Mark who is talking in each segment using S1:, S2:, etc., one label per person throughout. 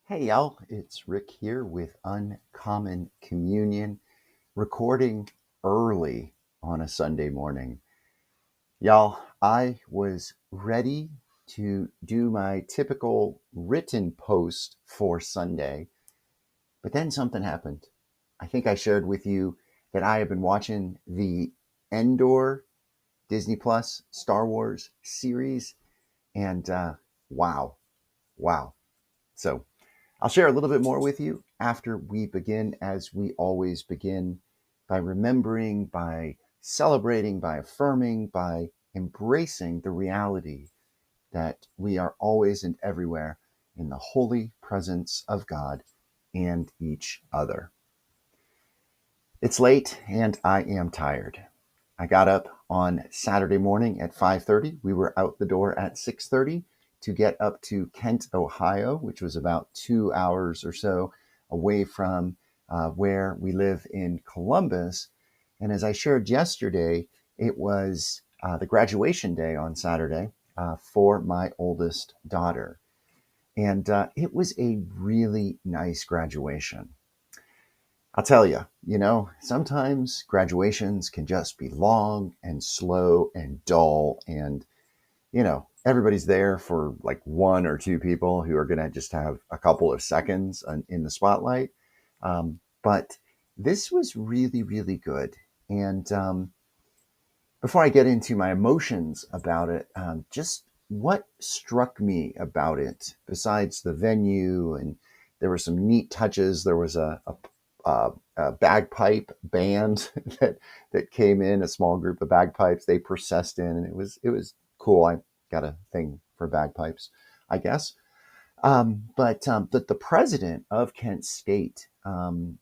S1: Hey y'all, it's Rick here with Uncommon Communion, recording early on a Sunday morning. Y'all, I was ready to do my typical written post for Sunday, but then something happened. I think I shared with you that I have been watching the Endor Disney Plus Star Wars series, and wow, wow. So I'll share a little bit more with you after we begin, as we always begin, by remembering, by celebrating, by affirming, by embracing the reality that we are always and everywhere in the holy presence of God and each other. It's late and I am tired. I got up on Saturday morning at 5:30. We were out the door at 6:30 to get up to Kent, Ohio, which was about 2 hours or so away from where we live in Columbus. And as I shared yesterday, it was the graduation day on Saturday for my oldest daughter. And it was a really nice graduation. I'll tell you, sometimes graduations can just be long and slow and dull. And, everybody's there for like one or two people who are going to just have a couple of seconds in the spotlight. But this was really, really good. And before I get into my emotions about it, just what struck me about it, besides the venue, and there were some neat touches. There was a bagpipe band that came in, a small group of bagpipes. They processed in, and it was cool. I got a thing for bagpipes, I guess. But the president of Kent State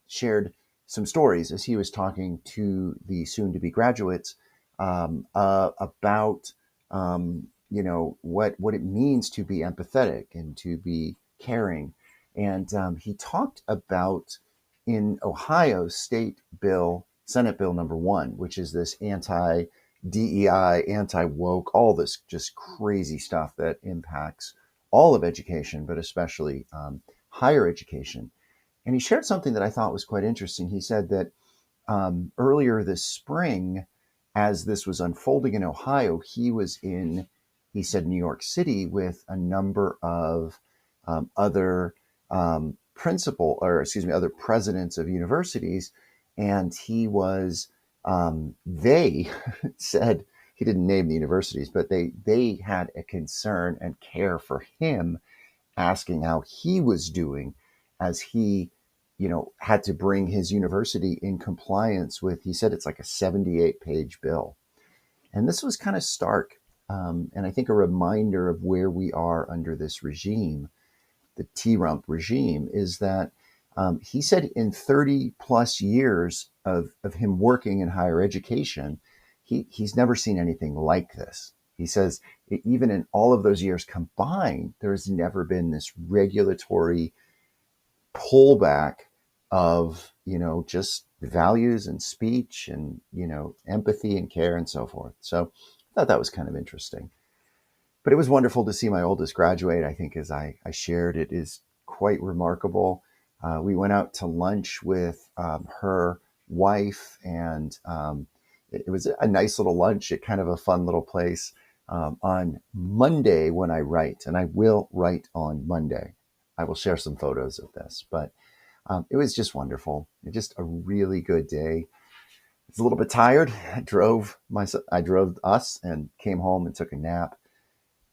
S1: shared some stories as he was talking to the soon-to-be graduates about what it means to be empathetic and to be caring, and he talked about in Ohio Senate Bill number 1, which is this anti DEI, anti woke, all this just crazy stuff that impacts all of education, but especially higher education. And he shared something that I thought was quite interesting. He said that earlier this spring, as this was unfolding in Ohio, he said, New York City with a number of other other presidents of universities. And they said, he didn't name the universities, but they had a concern and care for him, asking how he was doing as he, had to bring his university in compliance with, he said it's like a 78-page bill. And this was kind of stark. And I think a reminder of where we are under this regime, the T-Rump regime, is that he said in 30 plus years of him working in higher education, he's never seen anything like this. He says, even in all of those years combined, there has never been this regulatory pullback of, just values and speech and, empathy and care and so forth. So I thought that was kind of interesting. But it was wonderful to see my oldest graduate. I think, as I shared, it is quite remarkable. We went out to lunch with her wife, and it was a nice little lunch at kind of a fun little place on Monday when I write, and I will write on Monday. I will share some photos of this, but it was just wonderful. Just a really good day. I was a little bit tired. I drove us and came home and took a nap,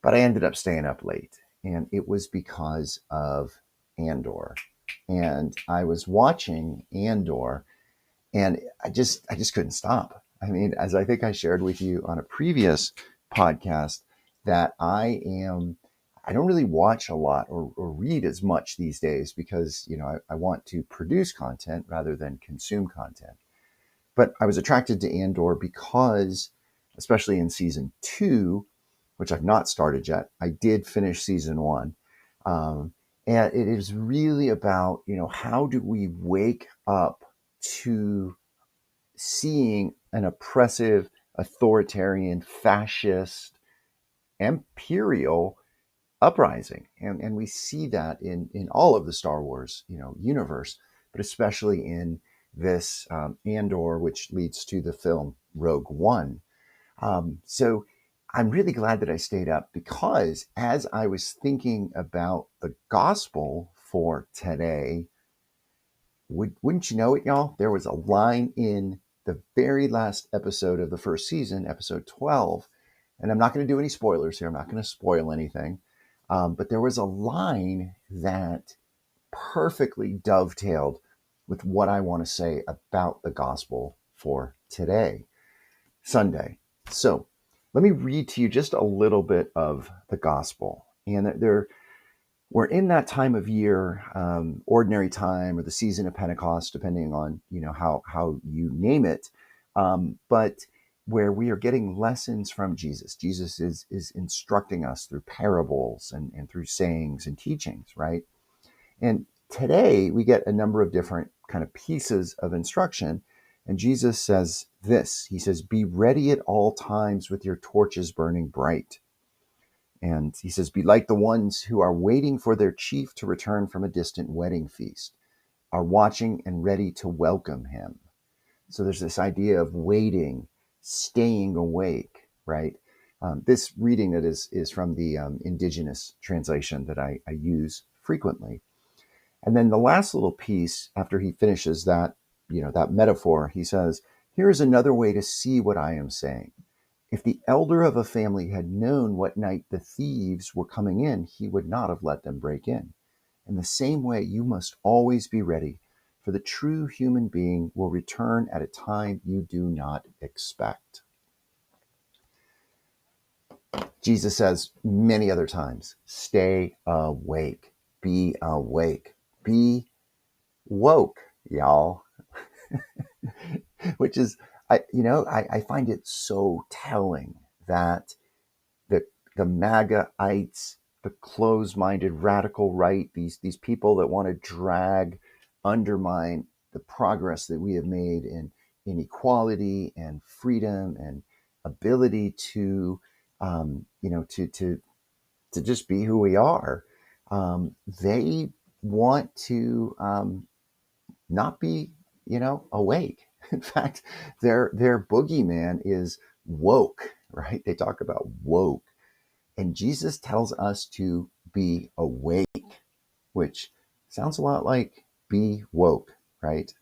S1: but I ended up staying up late, and it was because of Andor. And I was watching Andor, and I just couldn't stop. I mean, as I think I shared with you on a previous podcast, that I don't really watch a lot or read as much these days because, I want to produce content rather than consume content. But I was attracted to Andor because, especially in season 2, which I've not started yet, I did finish season 1. Um, and it is really about, how do we wake up to seeing an oppressive, authoritarian, fascist, imperial uprising. And we see that in all of the Star Wars, universe, but especially in this Andor, which leads to the film Rogue One. So I'm really glad that I stayed up, because as I was thinking about the gospel for today, wouldn't you know it, y'all? There was a line in the very last episode of the first season, episode 12, and I'm not going to do any spoilers here. I'm not going to spoil anything. But there was a line that perfectly dovetailed with what I want to say about the gospel for today, Sunday. So let me read to you just a little bit of the gospel. And we're in that time of year, ordinary time, or the season of Pentecost, depending on how you name it, but where we are getting lessons from Jesus. Jesus is instructing us through parables and through sayings and teachings, right? And today we get a number of different kind of pieces of instruction. And Jesus says this. He says, "Be ready at all times with your torches burning bright." And he says, "Be like the ones who are waiting for their chief to return from a distant wedding feast, are watching and ready to welcome him." So there's this idea of waiting, staying awake, right? This reading that is from the indigenous translation that I use frequently. And then the last little piece, after he finishes that, that metaphor, he says, "Here is another way to see what I am saying. If the elder of a family had known what night the thieves were coming in, he would not have let them break in. In the same way, you must always be ready, for the true human being will return at a time you do not expect." Jesus says many other times, stay awake, be awake, be woke, y'all. Which is, I find it so telling that the MAGAites, the closed-minded radical right, these people that want to undermine the progress that we have made in equality and freedom and ability to, to just be who we are. They want to not be, awake. In fact, their boogeyman is woke, right? They talk about woke. And Jesus tells us to be awake, which sounds a lot like be woke, right?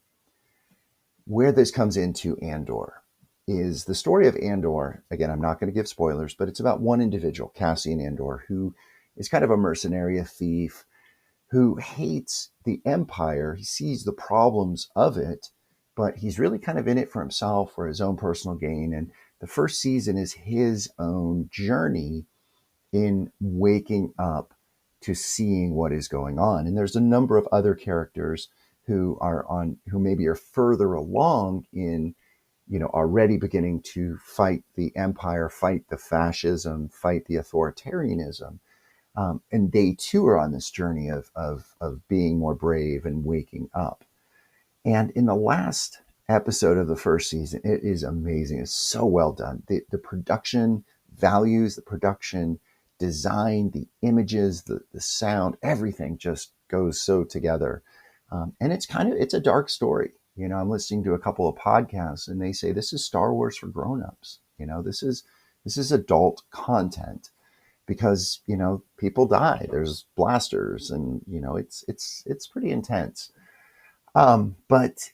S1: Where this comes into Andor is the story of Andor. Again, I'm not going to give spoilers, but it's about one individual, Cassian Andor, who is kind of a mercenary, a thief, who hates the Empire. He sees the problems of it, but he's really kind of in it for himself, for his own personal gain. And the first season is his own journey in waking up to seeing what is going on. And there's a number of other characters who maybe are further along in, already beginning to fight the Empire, fight the fascism, fight the authoritarianism. And they too are on this journey of being more brave and waking up. And in the last episode of the first season, it is amazing. It's so well done. The production values, the production design, the images, the sound, everything just goes so together. And it's a dark story. I'm listening to a couple of podcasts and they say this is Star Wars for grown-ups. This is adult content, because people die, there's blasters, and it's pretty intense. But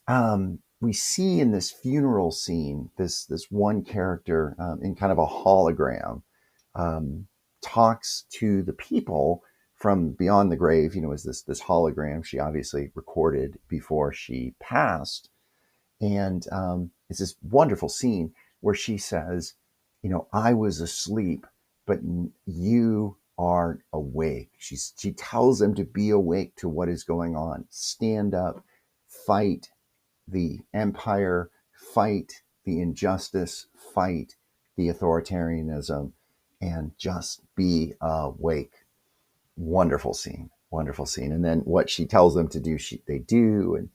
S1: we see in this funeral scene this one character in kind of a hologram talks to the people from beyond the grave. As this hologram she obviously recorded before she passed. And it's this wonderful scene where she says, "I was asleep, but you are awake." She tells them to be awake to what is going on. Stand up, fight the Empire, fight the injustice, fight the authoritarianism, and just be awake. Wonderful scene, wonderful scene. And then what she tells them to do, they do. And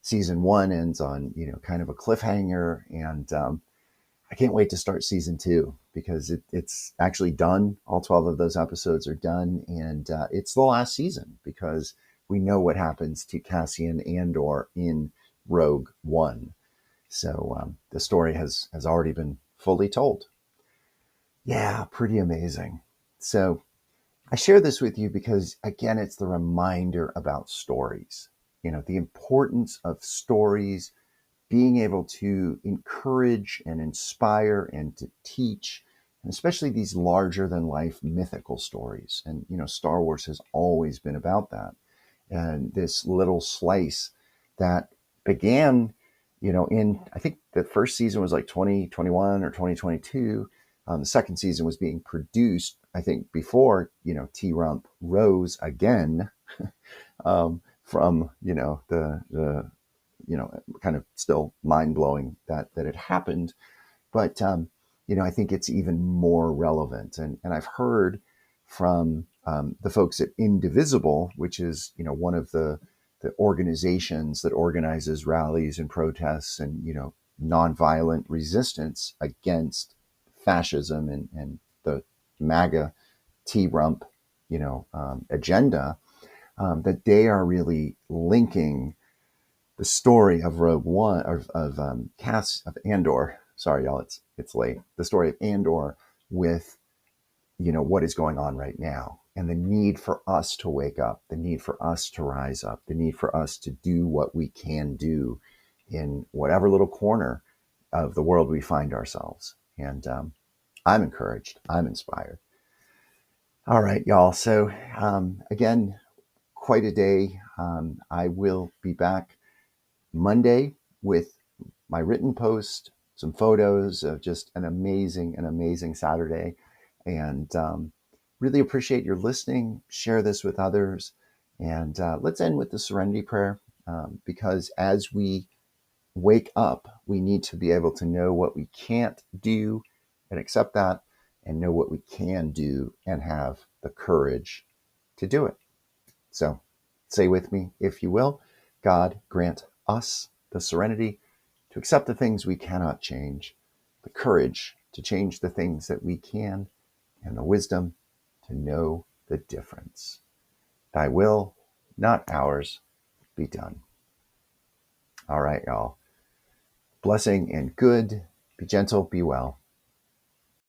S1: season one ends on, kind of a cliffhanger. And I can't wait to start season two, because it's actually done. All 12 of those episodes are done, and it's the last season because we know what happens to Cassian Andor in Rogue One. So the story has already been fully told. Yeah, pretty amazing. So I share this with you because, again, it's the reminder about stories. The importance of stories, being able to encourage and inspire and to teach, and especially these larger than life mythical stories. And, Star Wars has always been about that. And this little slice that began, I think the first season was like 2021 or 2022. The second season was being produced, I think, before, T Rump rose again from, kind of still mind blowing that it happened. But, I think it's even more relevant. And I've heard from the folks at Indivisible, which is, one of the organizations that organizes rallies and protests and, nonviolent resistance against fascism and the MAGA T-Rump, agenda, that they are really linking the story of Rogue One of Andor. Sorry, y'all, it's late. The story of Andor with what is going on right now and the need for us to wake up, the need for us to rise up, the need for us to do what we can do in whatever little corner of the world we find ourselves. And I'm encouraged. I'm inspired. All right, y'all. So again, quite a day. I will be back Monday with my written post, some photos of just an amazing Saturday. And really appreciate your listening. Share this with others. And let's end with the serenity prayer, because as we wake up, we need to be able to know what we can't do and accept that, and know what we can do and have the courage to do it. So say with me, if you will, God grant us the serenity to accept the things we cannot change, the courage to change the things that we can, and the wisdom to know the difference. Thy will, not ours, be done. All right, y'all. Blessing and good. Be gentle, be well.